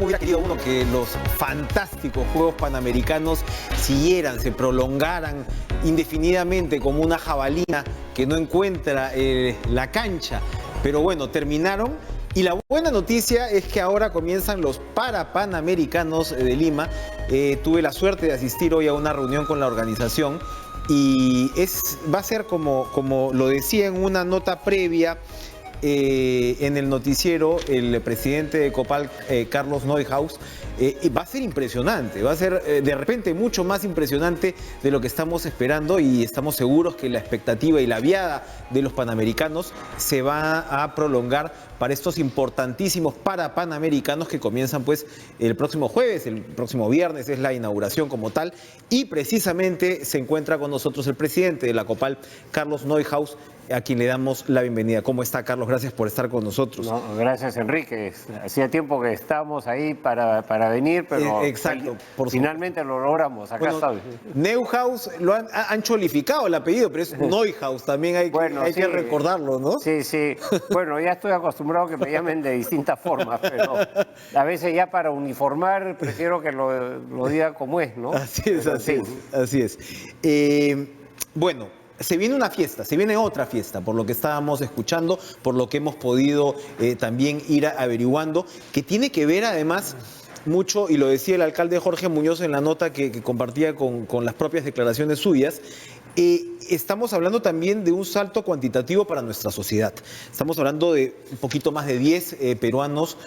¿Cómo hubiera querido uno que los fantásticos Juegos Panamericanos siguieran, se prolongaran indefinidamente como una jabalina que no encuentra la cancha? Pero bueno, terminaron. Y la buena noticia es que ahora comienzan los Parapanamericanos de Lima. Tuve la suerte de asistir hoy a una reunión con la organización y va a ser como lo decía en una nota previa en el noticiero el presidente de Copal, Carlos Neuhaus. Va a ser impresionante, va a ser de repente mucho más impresionante de lo que estamos esperando, y estamos seguros que la expectativa y la viada de los panamericanos se va a prolongar para estos importantísimos Parapanamericanos que comienzan pues el próximo jueves, el próximo viernes es la inauguración como tal, y precisamente se encuentra con nosotros el presidente de la Copal, Carlos Neuhaus, a quien le damos la bienvenida. ¿Cómo está, Carlos? Gracias por estar con nosotros. No, gracias, Enrique. Hacía tiempo que estábamos ahí para venir, pero exacto, finalmente lo logramos. Acá bueno, Neuhaus, lo han cholificado el apellido, pero es Neuhaus, también hay que recordarlo, ¿no? Sí, sí. Bueno, ya estoy acostumbrado a que me llamen de distintas formas, pero a veces ya para uniformar prefiero que lo diga como es, ¿no? Así es, así es. Bueno, se viene una fiesta, se viene otra fiesta, por lo que estábamos escuchando, por lo que hemos podido también ir averiguando, que tiene que ver además mucho, y lo decía el alcalde Jorge Muñoz en la nota que compartía con las propias declaraciones suyas. Estamos hablando también de un salto cuantitativo para nuestra sociedad. Estamos hablando de un poquito más de 10 peruanos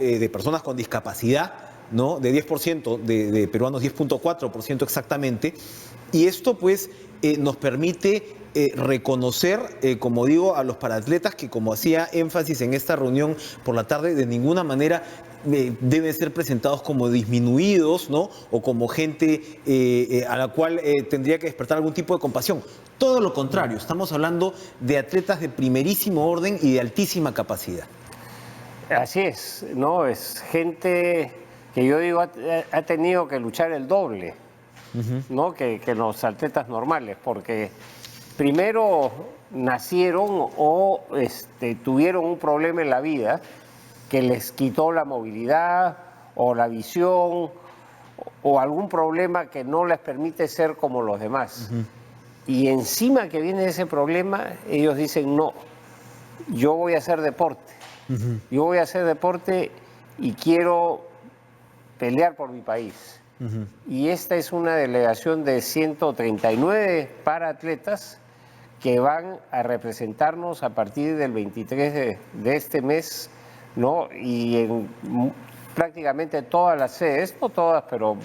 de personas con discapacidad, ¿no? De 10% de peruanos, 10.4% exactamente. Y esto pues nos permite reconocer, como digo, a los paratletas que, como hacía énfasis en esta reunión por la tarde, de ninguna manera deben ser presentados como disminuidos, ¿no? O como gente a la cual tendría que despertar algún tipo de compasión. Todo lo contrario, estamos hablando de atletas de primerísimo orden y de altísima capacidad. Así es, ¿no? Es gente que yo digo ha tenido que luchar el doble, ¿no? que los atletas normales, porque primero nacieron o tuvieron un problema en la vida que les quitó la movilidad o la visión o algún problema que no les permite ser como los demás. Y encima que viene ese problema, ellos dicen, no, yo voy a hacer deporte. Yo voy a hacer deporte y quiero pelear por mi país. Y esta es una delegación de 139 paraatletas que van a representarnos a partir del 23 de este mes, ¿no? Y en prácticamente todas las sedes, no todas, pero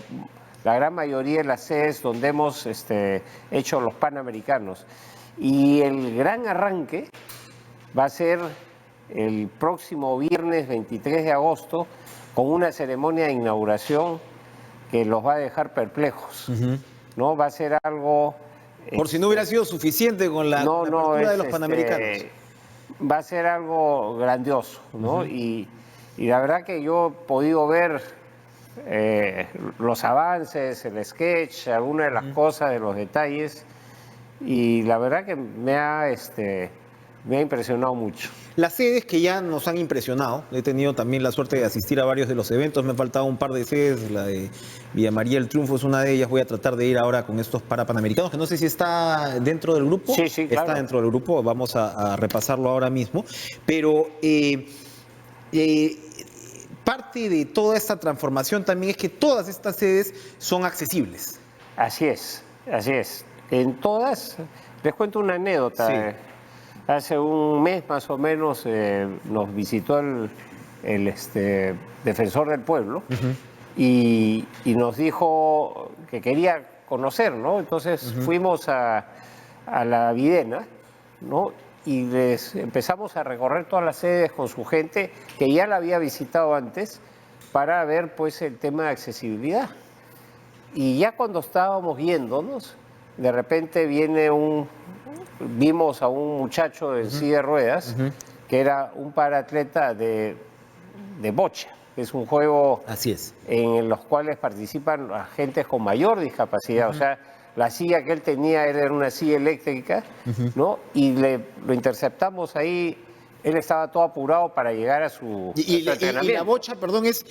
la gran mayoría de las sedes donde hemos hecho los Panamericanos. Y el gran arranque va a ser el próximo viernes 23 de agosto con una ceremonia de inauguración que los va a dejar perplejos, ¿no? Va a ser algo... Por si no hubiera sido suficiente con la apertura de los Panamericanos. Va a ser algo grandioso, ¿no? Y la verdad que yo he podido ver los avances, el sketch, algunas de las cosas, de los detalles, y la verdad que me ha impresionado mucho. Las sedes que ya nos han impresionado, he tenido también la suerte de asistir a varios de los eventos, me han faltado un par de sedes, la de Villa María del Triunfo es una de ellas, voy a tratar de ir ahora con estos Parapanamericanos, que no sé si está dentro del grupo. Sí, sí, claro. Está dentro del grupo, vamos a repasarlo ahora mismo, pero parte de toda esta transformación también es que todas estas sedes son accesibles. Así es, así es. En todas, les cuento una anécdota. Sí. Hace un mes más o menos nos visitó el defensor del pueblo y nos dijo que quería conocer, ¿no? Entonces fuimos a la Videna, ¿no? Y les empezamos a recorrer todas las sedes con su gente que ya la había visitado antes para ver pues el tema de accesibilidad. Y ya cuando estábamos viéndonos, de repente vimos a un muchacho en silla de ruedas, que era un paratleta de bocha, que es un juego en los cuales participan agentes con mayor discapacidad. O sea, la silla que él tenía era una silla eléctrica, ¿no? Y lo interceptamos ahí él estaba todo apurado para llegar a su, Y la entrenamiento. bocha, perdón, es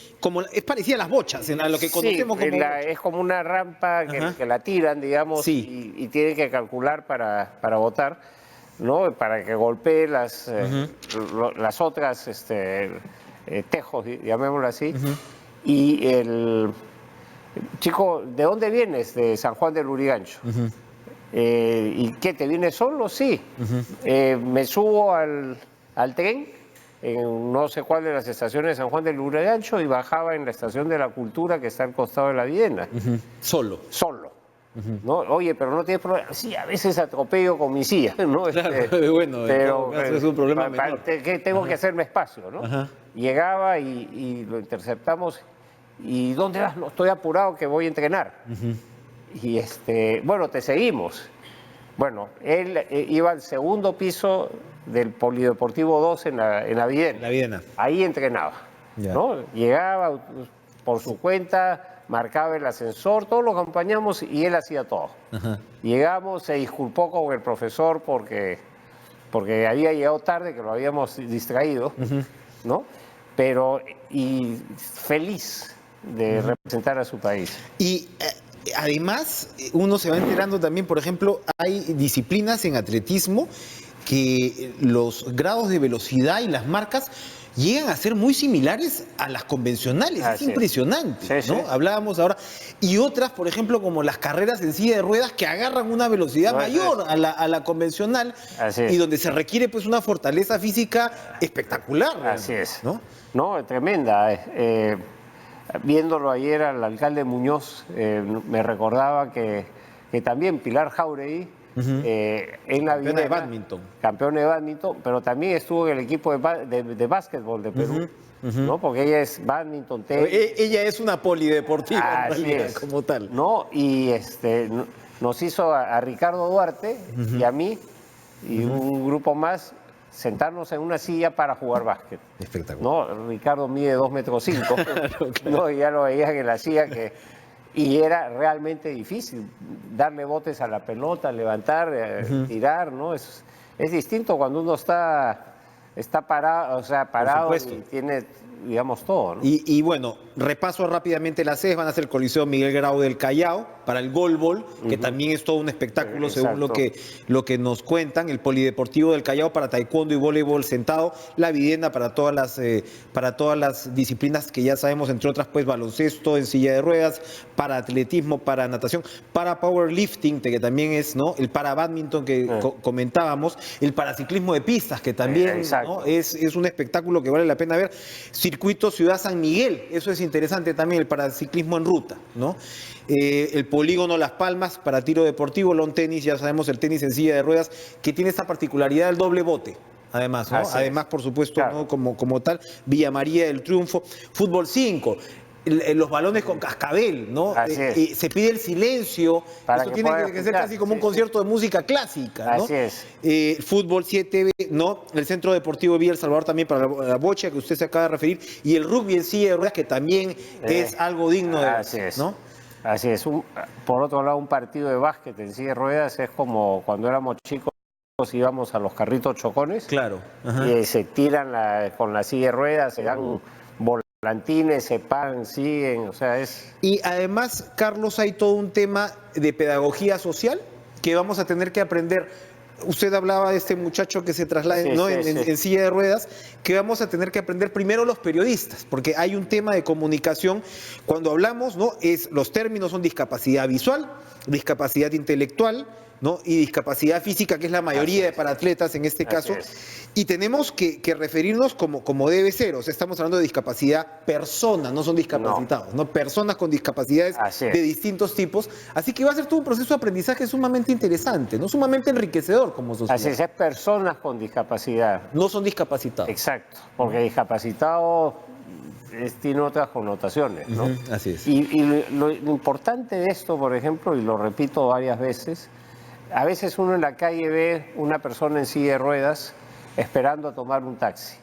parecida a las bochas, a lo que conocemos como bocha. Es como una rampa que la tiran, digamos, Sí. y tienen que calcular para botar, ¿no? Para que golpee las otras tejos, llamémoslo así. Y el chico, ¿de dónde vienes? De San Juan del Lurigancho. ¿Y qué, te vienes solo? Sí. Me subo al tren en no sé cuál de las estaciones de San Juan del Lurigancho y bajaba en la estación de la Cultura que está al costado de la Videna. Solo. Solo. ¿No? Oye, pero no tienes problema. Sí, a veces atropello con mi silla, ¿no? Claro, bueno, en todo caso es un problema menor. Que tengo que hacerme espacio, ¿no? Llegaba y lo interceptamos. ¿Y dónde vas? No, estoy apurado que voy a entrenar. Y bueno, te seguimos. Bueno, él iba al segundo piso del Polideportivo 2 en la Videna. La Videna. Ahí entrenaba, ¿no? Llegaba por su cuenta, marcaba el ascensor, todos lo acompañamos y él hacía todo. Llegamos, se disculpó con el profesor porque había llegado tarde, que lo habíamos distraído, ¿no? Pero, y feliz de representar a su país. Y además, uno se va enterando también, por ejemplo, hay disciplinas en atletismo que los grados de velocidad y las marcas llegan a ser muy similares a las convencionales. Es impresionante, ¿no? Hablábamos ahora. Y otras, por ejemplo, como las carreras en silla de ruedas, que agarran una velocidad mayor a la convencional y donde se requiere pues una fortaleza física espectacular. Así es. ¿No? Tremenda. Viéndolo ayer al alcalde Muñoz, me recordaba que también Pilar Jauregui, en la campeona de bádminton. Campeona de bádminton, pero también estuvo en el equipo de básquetbol de Perú, ¿no? Porque ella es bádminton, tenis. Ella es una polideportiva en realidad, como tal. ¿No? Y nos hizo a Ricardo Duarte y a mí y un grupo más sentarnos en una silla para jugar básquet. Espectacular. ¿No? Ricardo mide 2,5 metros, claro. ¿No? Y ya lo veían en la silla y era realmente difícil darle botes a la pelota, levantar, tirar, ¿no? Es distinto cuando uno está parado, parado y tiene, digamos, todo, ¿no? Y bueno, repaso rápidamente las sedes. Van a ser el Coliseo Miguel Grau del Callao para el goalball, que también es todo un espectáculo según lo que nos cuentan. El Polideportivo del Callao para taekwondo y voleibol sentado. La Videna para todas las disciplinas que ya sabemos, entre otras pues baloncesto en silla de ruedas, para atletismo, para natación, para powerlifting, que también es, ¿no? El para badminton que comentábamos, el paraciclismo de pistas, que también, ¿no? es un espectáculo que vale la pena ver. Circuito Ciudad San Miguel, eso es interesante también, el paraciclismo en ruta, ¿no? El polígono Las Palmas para tiro deportivo, lawn tenis, ya sabemos el tenis en silla de ruedas, que tiene esta particularidad del doble bote. Además, ¿no? Además, por supuesto, claro, ¿no? como tal, Villa María del Triunfo, fútbol 5, los balones con cascabel, ¿no? Se pide el silencio, para eso tiene que ser casi como un concierto de música clásica, ¿no? Así es. Fútbol 7, ¿no? El Centro Deportivo Villa El Salvador también para la bocha que usted se acaba de referir, y el rugby en silla de ruedas, que también es algo digno de, ¿no? Así es. Por otro lado, un partido de básquet en silla de ruedas es como cuando éramos chicos íbamos a los carritos chocones. Claro. Y se tiran con la silla de ruedas, se dan volantines, se paran, siguen, o sea, es... Y además, Carlos, hay todo un tema de pedagogía social que vamos a tener que aprender. Usted hablaba de este muchacho que se traslada, ¿no? en silla de ruedas, que vamos a tener que aprender primero los periodistas, porque hay un tema de comunicación. Cuando hablamos, ¿no? Los términos son discapacidad visual, discapacidad intelectual, ¿no? Y discapacidad física, que es la mayoría de paratletas en este caso, y tenemos que referirnos como debe ser. O sea, estamos hablando de discapacidad persona, no son discapacitados, ¿no? Personas con discapacidades de distintos tipos, así que va a ser todo un proceso de aprendizaje sumamente interesante, ¿no? Sumamente enriquecedor como sociedad. Así es personas con discapacidad. No son discapacitados. Exacto, porque discapacitado tiene otras connotaciones, ¿no? Así es. Y lo importante de esto, por ejemplo, y lo repito varias veces, a veces uno en la calle ve una persona en silla de ruedas esperando a tomar un taxi,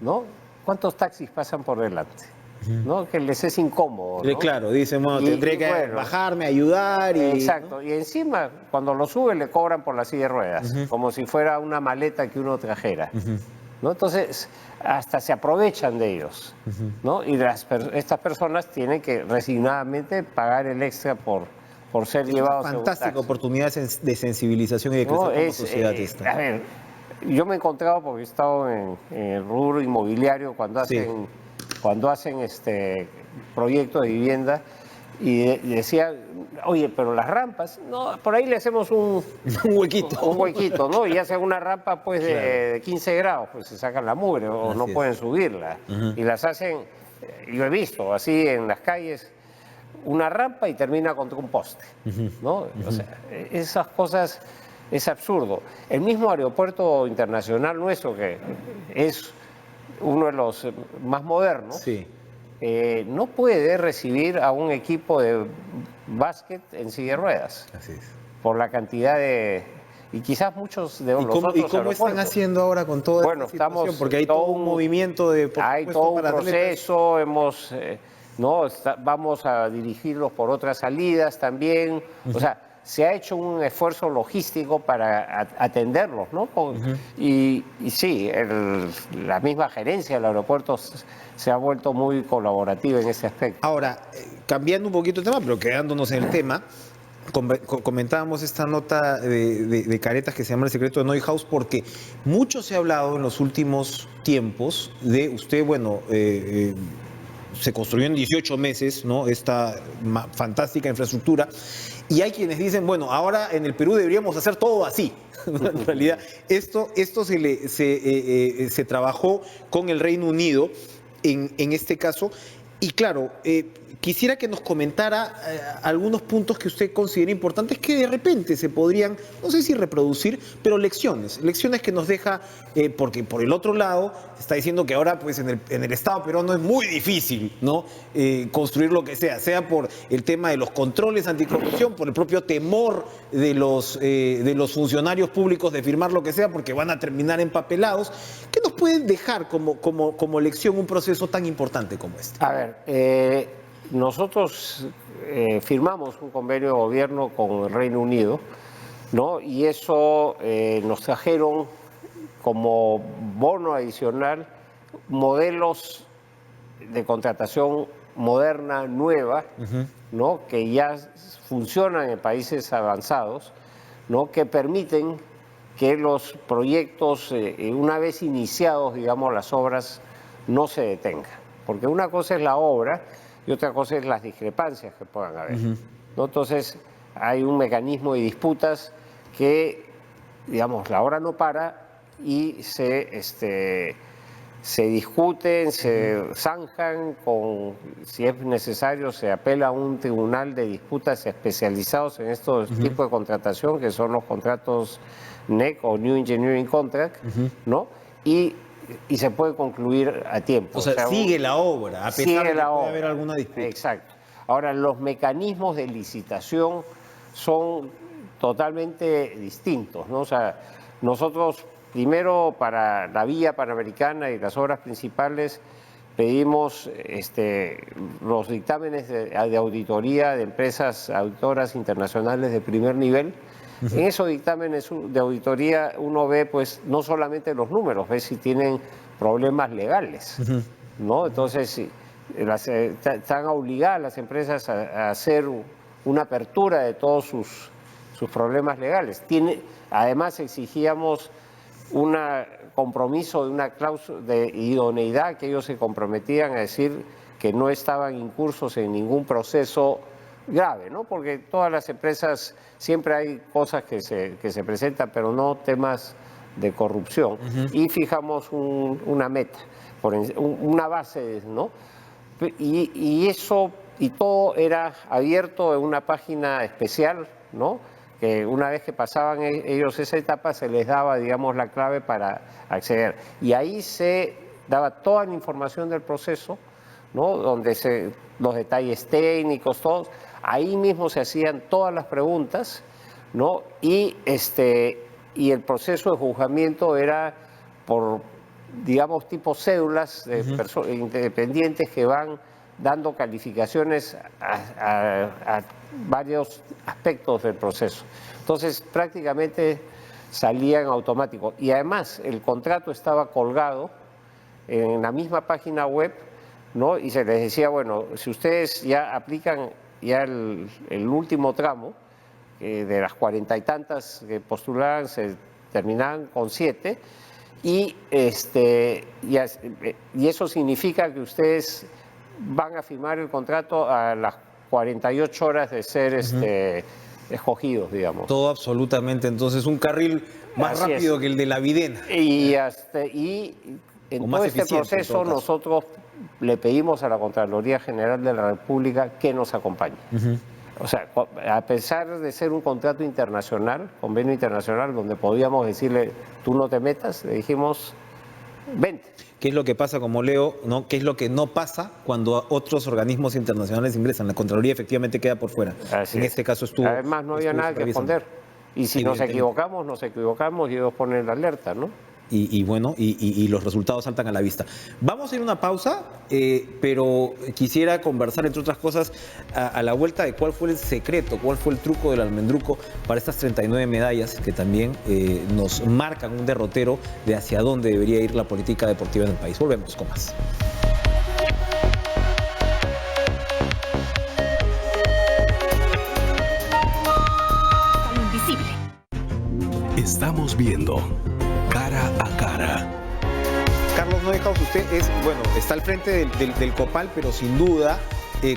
¿no? ¿Cuántos taxis pasan por delante? ¿No? Que les es incómodo, ¿no? Claro, dicen, bueno, tendré que bajarme, ayudar y... Exacto, ¿no? Y encima, cuando lo suben le cobran por la silla de ruedas, como si fuera una maleta que uno trajera. ¿no? Entonces, hasta se aprovechan de ellos, ¿no? Y estas personas tienen que resignadamente pagar el extra por ser llevados a un Fantástica taxi. oportunidad de sensibilización y de crecer como sociedad esta. A ver, yo me he encontrado, porque he estado en el rubro inmobiliario cuando hacen, proyectos de vivienda, y decía, oye, pero las rampas, no, por ahí le hacemos un huequito, ¿no? Y hacen una rampa pues de 15 grados, pues se sacan la mugre o no pueden subirla. Y las hacen, yo he visto así en las calles, una rampa y termina contra un poste, ¿no? O sea, esas cosas es absurdo. El mismo aeropuerto internacional nuestro, que es uno de los más modernos, no puede recibir a un equipo de básquet en silla de ruedas. Así es. Por la cantidad de... Y quizás muchos de los otros aeropuertos. ¿Y cómo están haciendo ahora con toda esta situación? Porque hay todo un movimiento de... Hay todo un proceso, vamos a dirigirlos por otras salidas también. O sea, se ha hecho un esfuerzo logístico para atenderlos, ¿no? Y sí, la misma gerencia del aeropuerto se ha vuelto muy colaborativa en ese aspecto. Ahora, cambiando un poquito el tema, pero quedándonos en el tema, comentábamos esta nota de caretas que se llama El secreto de Neuhaus, porque mucho se ha hablado en los últimos tiempos de usted, se construyó en 18 meses, ¿no? Esta fantástica infraestructura. Y hay quienes dicen, bueno, ahora en el Perú deberíamos hacer todo así. En realidad, esto se trabajó con el Reino Unido en este caso. Y claro, quisiera que nos comentara algunos puntos que usted considera importantes que de repente se podrían, no sé si reproducir, pero lecciones que nos deja, porque por el otro lado está diciendo que ahora pues en el Estado peruano es muy difícil, ¿no? Construir lo que sea por el tema de los controles anticorrupción, por el propio temor de los funcionarios públicos de firmar lo que sea porque van a terminar empapelados. ¿Qué nos puede dejar como lección un proceso tan importante como este? A ver, nosotros firmamos un convenio de gobierno con el Reino Unido, ¿no? Y eso nos trajeron como bono adicional modelos de contratación moderna, nueva, ¿no? Que ya funcionan en países avanzados, ¿no? Que permiten que los proyectos, una vez iniciados, digamos, las obras, no se detengan. Porque una cosa es la obra y otra cosa es las discrepancias que puedan haber, ¿no? Entonces, hay un mecanismo de disputas que, digamos, la obra no para y se discuten, se zanjan, si es necesario, se apela a un tribunal de disputas especializados en estos tipos de contratación, que son los contratos NEC o New Engineering Contract, ¿no? Y se puede concluir a tiempo. O sea, sigue la obra, a pesar de que puede haber alguna disputa. Exacto. Ahora, los mecanismos de licitación son totalmente distintos, ¿no? O sea, nosotros primero para la vía panamericana y las obras principales pedimos los dictámenes de auditoría de empresas auditoras internacionales de primer nivel. En esos dictámenes de auditoría uno ve pues no solamente los números, ve si tienen problemas legales, ¿no? Entonces están obligadas las empresas a hacer una apertura de todos sus problemas legales. Además exigíamos un compromiso de una cláusula de idoneidad, que ellos se comprometían a decir que no estaban incursos en ningún proceso grave, ¿no? Porque todas las empresas siempre hay cosas que se presentan, pero no temas de corrupción. Y fijamos una meta, una base, ¿no? Y todo era abierto en una página especial, ¿no? Que una vez que pasaban ellos esa etapa se les daba, digamos, la clave para acceder. Y ahí se daba toda la información del proceso, ¿no? Donde los detalles técnicos, todos. Ahí mismo se hacían todas las preguntas, ¿no? Y el proceso de juzgamiento era por, digamos, tipo cédulas de independientes que van dando calificaciones a varios aspectos del proceso. Entonces, prácticamente salía en automático. Y además el contrato estaba colgado en la misma página web, ¿no? Y se les decía, bueno, si ustedes ya aplican ya el último tramo, de las 40 y tantas que postulaban, se terminaban con 7, y eso significa que ustedes van a firmar el contrato a las 48 horas de ser escogidos, digamos. Todo absolutamente, entonces un carril más Así rápido es. que el de la Videna. Y en O todo más este eficiente, en proceso todo caso. nosotros le pedimos a la Contraloría General de la República que nos acompañe. O sea, a pesar de ser un contrato internacional, convenio internacional, donde podíamos decirle, tú no te metas, le dijimos, vente. ¿Qué es lo que pasa, como leo, ¿no? ¿Qué es lo que no pasa cuando otros organismos internacionales ingresan? La Contraloría efectivamente queda por fuera. Así En es. este caso estuvo... Además, no había nada que supervisando. esconder. Y si nos equivocamos y ellos ponen la alerta, ¿no? Y bueno, los resultados saltan a la vista. Vamos a ir a una pausa, pero quisiera conversar, entre otras cosas, a la vuelta de cuál fue el secreto, cuál fue el truco del almendruco para estas 39 medallas que también nos marcan un derrotero de hacia dónde debería ir la política deportiva en el país. Volvemos con más. Estamos viendo Cara a Cara. Carlos Neuhaus, usted está al frente del COPAL, pero sin duda,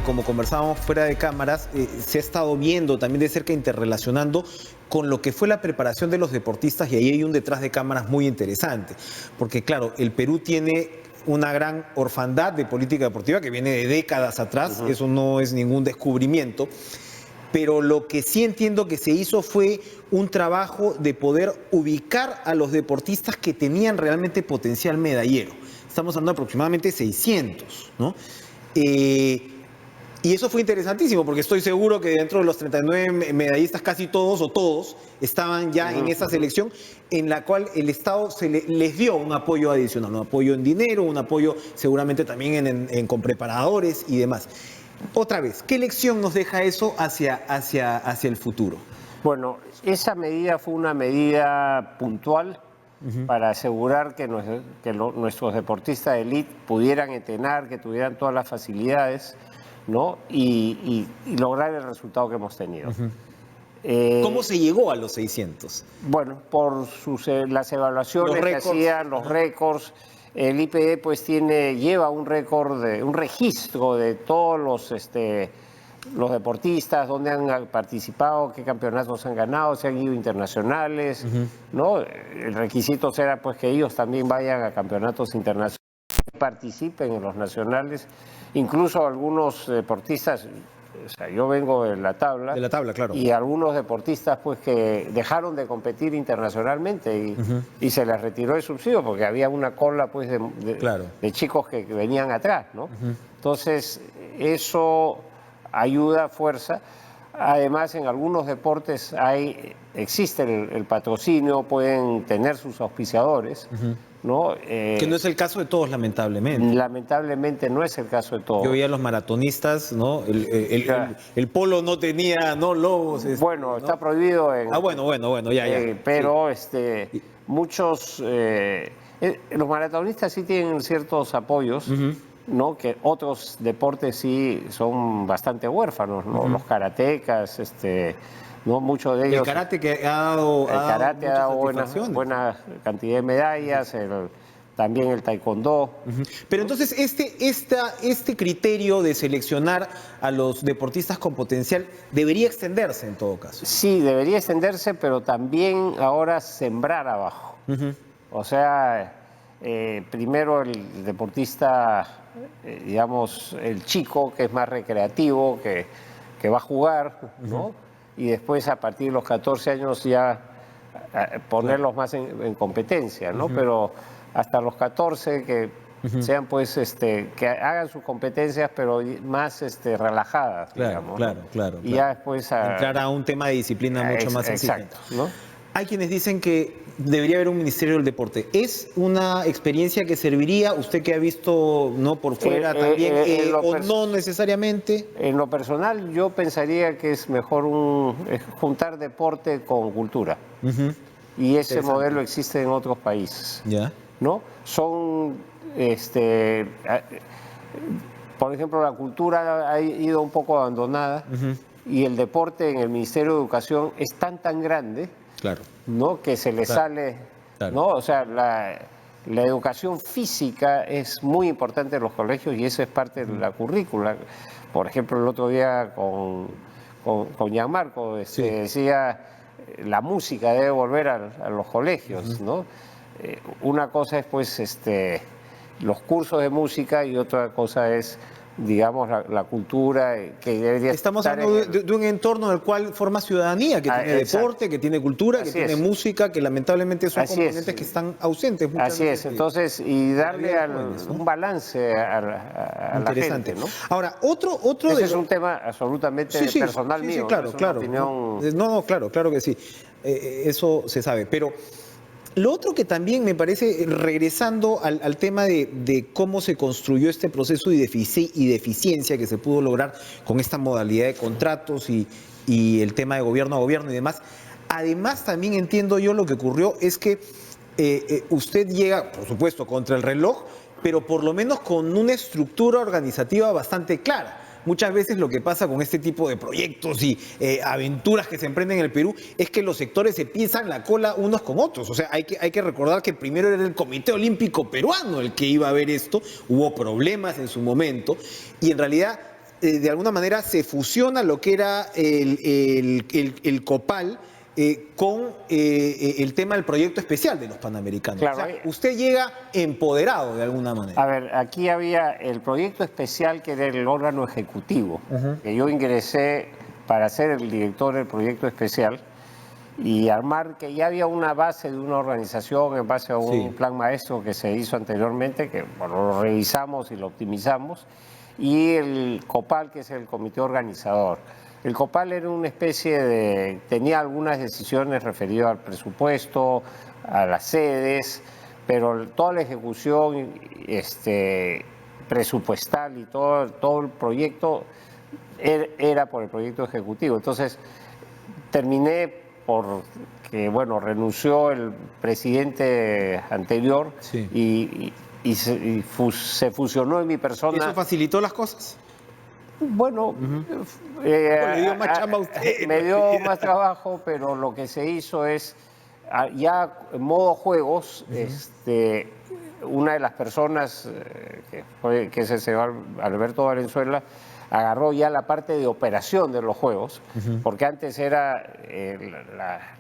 como conversábamos fuera de cámaras, se ha estado viendo también de cerca, interrelacionando con lo que fue la preparación de los deportistas, y ahí hay un detrás de cámaras muy interesante, porque claro, el Perú tiene una gran orfandad de política deportiva que viene de décadas atrás, eso no es ningún descubrimiento. Pero lo que sí entiendo que se hizo fue un trabajo de poder ubicar a los deportistas que tenían realmente potencial medallero. Estamos hablando de aproximadamente 600, ¿no? Y eso fue interesantísimo, porque estoy seguro que dentro de los 39 medallistas, casi todos o todos estaban ya en esa selección, en la cual el Estado les dio un apoyo adicional, un apoyo en dinero, un apoyo seguramente también con preparadores y demás. Otra vez, ¿qué lección nos deja eso hacia el futuro? Bueno, esa medida fue una medida puntual para asegurar que nuestros deportistas de élite pudieran entrenar, que tuvieran todas las facilidades, ¿no? Y lograr el resultado que hemos tenido. ¿Cómo se llegó a los 600? Bueno, por las evaluaciones que hacían, los récords. El IPD pues lleva un registro de todos los deportistas, dónde han participado, qué campeonatos han ganado, si han ido internacionales, ¿no? El requisito será pues que ellos también vayan a campeonatos internacionales, participen en los nacionales, incluso algunos deportistas. O sea, yo vengo de la tabla. De la tabla, claro. Y algunos deportistas pues que dejaron de competir internacionalmente y se les retiró el subsidio porque había una cola pues de chicos que venían atrás, ¿no? Entonces, eso ayuda, fuerza. Además, en algunos deportes existe el patrocinio, pueden tener sus auspiciadores, ¿no? Que no es el caso de todos, lamentablemente. Lamentablemente no es el caso de todos. Yo veía a los maratonistas, ¿no? El polo no tenía, ¿no? Logos. Bueno, ¿no? Está prohibido. Bueno, ya. Pero muchos, los maratonistas sí tienen ciertos apoyos, ¿no? Que otros deportes sí son bastante huérfanos, ¿no? Los karatecas, no muchos de ellos. El karate que ha dado buena cantidad de medallas, también el taekwondo. Pero entonces este criterio de seleccionar a los deportistas con potencial debería extenderse en todo caso. Sí, debería extenderse, pero también ahora sembrar abajo. O sea, primero el deportista, digamos, el chico que es más recreativo, que va a jugar, ¿no? Y después a partir de los 14 años ya ponerlos más en competencia, ¿no? Pero hasta los 14 que sean pues que hagan sus competencias pero más relajadas, digamos. Claro. Y ya después entrar a un tema de disciplina mucho más exigente. Exacto, ¿no? Hay quienes dicen que debería haber un Ministerio del Deporte. ¿Es una experiencia que serviría, usted que ha visto no por fuera también, o no necesariamente? En lo personal, yo pensaría que es mejor juntar deporte con cultura. y ese modelo existe en otros países. Ya. ¿No? Son, por ejemplo, la cultura ha ido un poco abandonada y el deporte en el Ministerio de Educación es tan grande, Claro. ¿no? Que se le sale, ¿no? O sea, la educación física es muy importante en los colegios y eso es parte de la currícula. Por ejemplo, el otro día con Gianmarco decía, la música debe volver a los colegios, ¿no? Una cosa es pues los cursos de música y otra cosa es, digamos, la cultura que debería Estamos estar hablando de un entorno en el cual forma ciudadanía, que tiene deporte, que tiene cultura, Así que tiene es. música, que lamentablemente son Así componentes es. que están ausentes muchas Así veces es, entonces, y darle vida de los jóvenes, ¿no? un balance a la interesante. gente, ¿no? Ahora, otro Ese de es un tema absolutamente personal mío. claro, ¿no? Es una claro. opinión... No, claro que sí. Eso se sabe. Pero lo otro que también me parece, regresando al tema de cómo se construyó este proceso y de eficiencia que se pudo lograr con esta modalidad de contratos y el tema de gobierno a gobierno y demás, además también entiendo yo lo que ocurrió es que usted llega, por supuesto, contra el reloj, pero por lo menos con una estructura organizativa bastante clara. Muchas veces lo que pasa con este tipo de proyectos y aventuras que se emprenden en el Perú es que los sectores se pisan la cola unos con otros. O sea, hay que recordar que primero era el Comité Olímpico Peruano el que iba a ver esto, hubo problemas en su momento y en realidad de alguna manera se fusiona lo que era el COPAL con el tema del proyecto especial de los Panamericanos. Claro, o sea, usted llega empoderado de alguna manera. A ver, aquí había el proyecto especial que era el órgano ejecutivo, que yo ingresé para ser el director del proyecto especial y armar que ya había una base de una organización en base a un plan maestro que se hizo anteriormente, que bueno, lo revisamos y lo optimizamos, y el COPAL, que es el comité organizador. El COPAL era una especie de... tenía algunas decisiones referidas al presupuesto, a las sedes, pero toda la ejecución presupuestal y todo el proyecto era por el proyecto ejecutivo. Entonces, terminé porque, bueno, renunció el presidente anterior y se fusionó en mi persona. ¿Eso facilitó las cosas? Bueno, le dio más chamba a usted. Me dio más trabajo, pero lo que se hizo es, ya en modo juegos, una de las personas, que es el señor Alberto Valenzuela, agarró ya la parte de operación de los juegos, porque antes era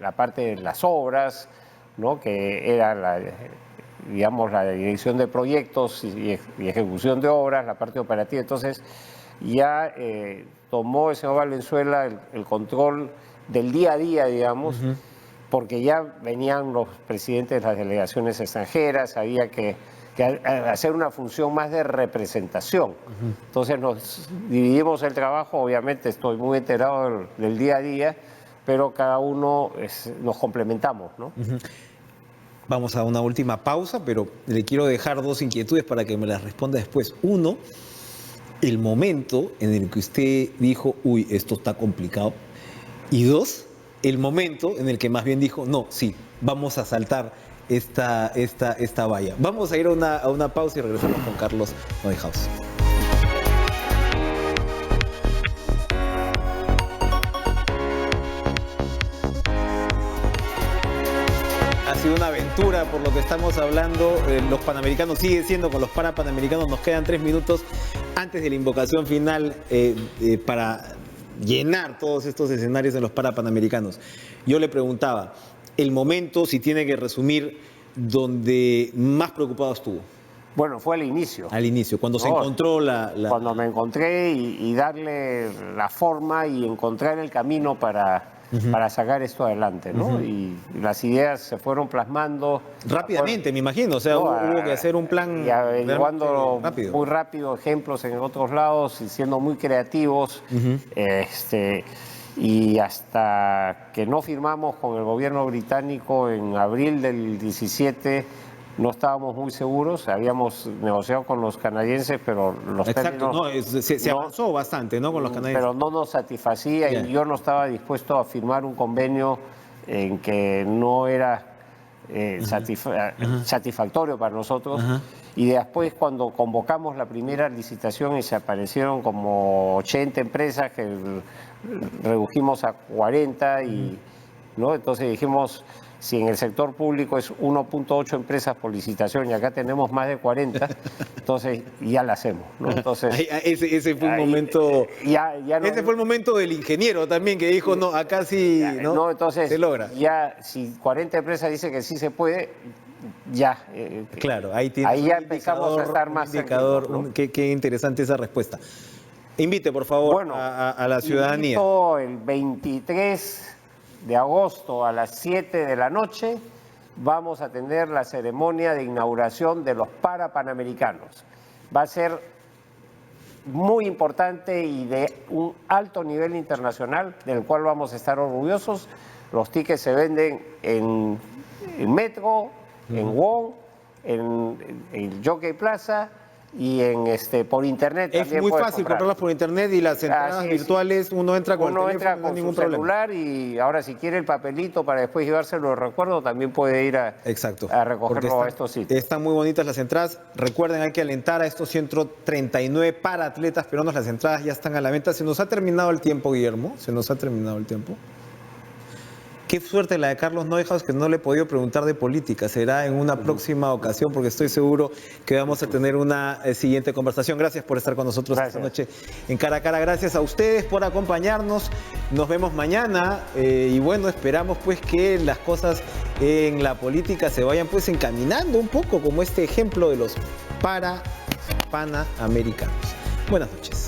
la parte de las obras, ¿no? Que era digamos, la dirección de proyectos y ejecución de obras, la parte operativa. Entonces, ya tomó el señor Valenzuela el control del día a día, digamos, porque ya venían los presidentes de las delegaciones extranjeras, había que hacer una función más de representación. Entonces nos dividimos el trabajo, obviamente estoy muy enterado del día a día, pero cada uno nos complementamos, ¿no? Vamos a una última pausa, pero le quiero dejar dos inquietudes para que me las responda después. Uno, el momento en el que usted dijo, uy, esto está complicado. Y dos, el momento en el que más bien dijo, no, sí, vamos a saltar esta valla. Vamos a ir a una pausa y regresamos con Carlos Neuhaus. Ha sido una aventura por lo que estamos hablando. Los Panamericanos sigue siendo con los Parapanamericanos. Nos quedan 3 minutos antes de la invocación final para llenar todos estos escenarios en los Parapanamericanos. Yo le preguntaba, el momento, si tiene que resumir, donde más preocupado estuvo. Bueno, fue al inicio. Al inicio, cuando se encontró Cuando me encontré y darle la forma y encontrar el camino para sacar esto adelante, ¿no? Y las ideas se fueron plasmando. Rápidamente, me imagino. O sea, hubo que hacer un plan. Y averiguando rápido. muy rápido ejemplos en otros lados y siendo muy creativos. Y hasta que no firmamos con el gobierno británico en abril del 17, no estábamos muy seguros. Habíamos negociado con los canadienses, pero los términos... Se avanzó bastante, ¿no? Con los canadienses. Pero no nos satisfacía y yo no estaba dispuesto a firmar un convenio en que no era satisfactorio para nosotros. Y después, cuando convocamos la primera licitación y se aparecieron como 80 empresas que redujimos a 40, ¿no? Entonces dijimos, si en el sector público es 1.8 empresas por licitación y acá tenemos más de 40, entonces ya la hacemos, ¿no? Entonces, ese fue un momento. Ese fue el momento del ingeniero también, que dijo, no, acá sí, ¿no? Entonces, se logra. Ya, si 40 empresas dicen que sí se puede, ya. Claro, ahí ya empezamos a estar más indicador, ¿no? Qué interesante esa respuesta. Invite, por favor, a la ciudadanía. El 23 de agosto a las 7 de la noche vamos a tener la ceremonia de inauguración de los Parapanamericanos. Va a ser muy importante y de un alto nivel internacional, del cual vamos a estar orgullosos. Los tickets se venden en Metro, en WOM, en Jockey Plaza y por internet. Es muy fácil comprarlas por internet y las entradas virtuales, uno entra con el teléfono, no hay ningún problema. Celular, y ahora si quiere el papelito para después llevárselo de recuerdo, también puede ir a recogerlo a estos sitios. Están muy bonitas las entradas. Recuerden, hay que alentar a estos 139 para atletas peruanos. Las entradas ya están a la venta. Se nos ha terminado el tiempo, Guillermo. Se nos ha terminado el tiempo. Qué suerte la de Carlos Neuhaus, que no le he podido preguntar de política. Será en una próxima ocasión, porque estoy seguro que vamos a tener una siguiente conversación. Gracias por estar con nosotros esta noche en Cara a Cara. Gracias a ustedes por acompañarnos. Nos vemos mañana y bueno, esperamos pues que las cosas en la política se vayan pues encaminando un poco, como este ejemplo de los Parapanamericanos. Buenas noches.